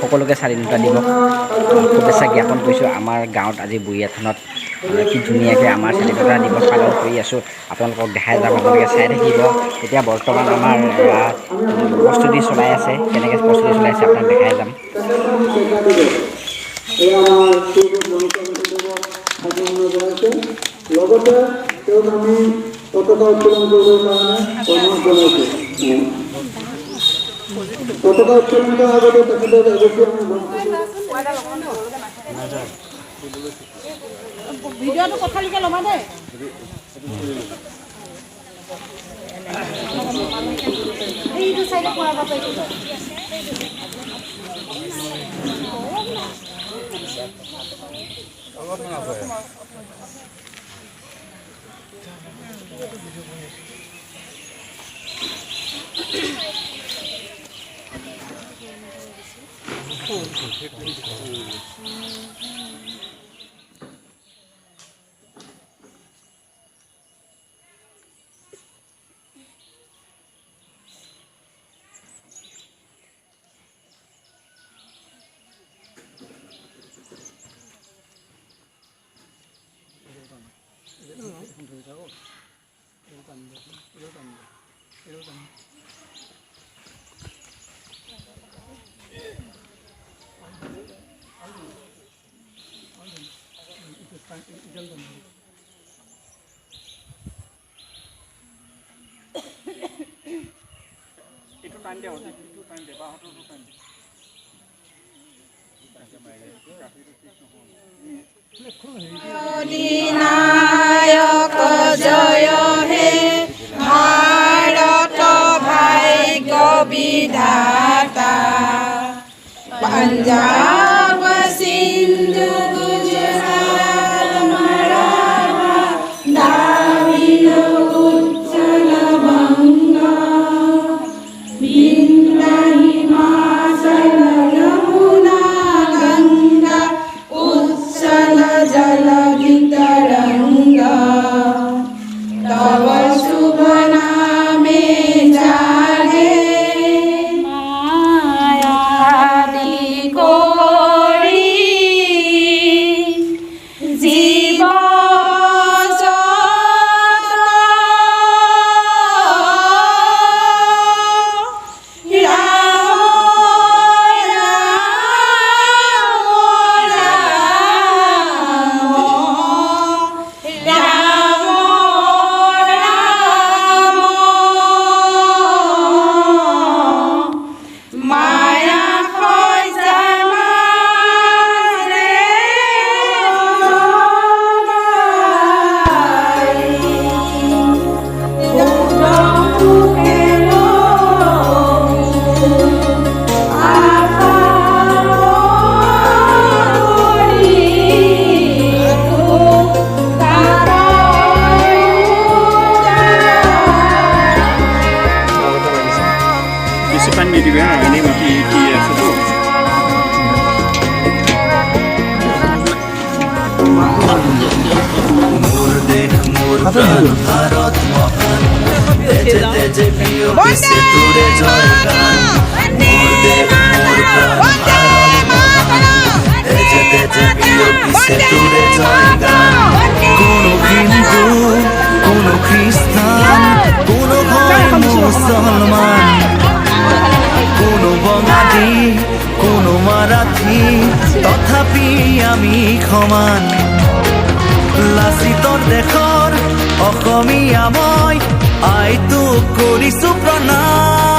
সকলোকে স্বাধীনতা দিৱস শুভেচ্ছা জ্ঞাপন কৰিছোঁ। আমাৰ গাঁৱত আজি বুঢ়িয়া থানত কি ধুনীয়াকৈ আমাৰ স্বাধীনতা দিৱস পালন কৰি আছোঁ। আপোনালোকক দেখাই যাম, আপোনালোকে চাই থাকিব। এতিয়া বৰ্তমান আমাৰ প্ৰস্তুতি চলাই আছে, কেনেকৈ প্ৰস্তুতি চলাই আছে আপোনাক দেখাই যাম। লগতে তেওঁক আমি পতাকা উত্তোলন কৰিবৰ কাৰণে অনুৰোধ জনাইছোঁ। পতাকা উত্তোলন কৰাৰ আগতে তেখেতক ভিডিঅ'টো পঠালিকে ল'বা দেই। এইটো চাইডে কোৱা বাবা এইটো অধিনায়ক জয় হে ভাৰত ভাগ্য বিধাতা পঞ্জাব সিন্ধু গুজরাট মারাঠা দ্রাবিড় উচ্চল বঙ্গ বিন্ধ্য হিমাচল যমুনা গঙ্গা উচ্চল জলধি तरंगा तव शुभ नामे जागे मायादी कोरी जीव भारत महान तेजे तेजे प्रिय किसे तुरे जयगान मोर देश मोर प्राण तेजे तेजे प्रिय किसे तुरे जयगान कोनो हिंदू कोनो ख्रिस्टान कोनो भाई मुसलमान कोनो बंगाली कोनो माराठी तथापि आमी समान লাচিতৰ দেশৰ অসমীয়া মই আইতো কৰিছো প্ৰণাম।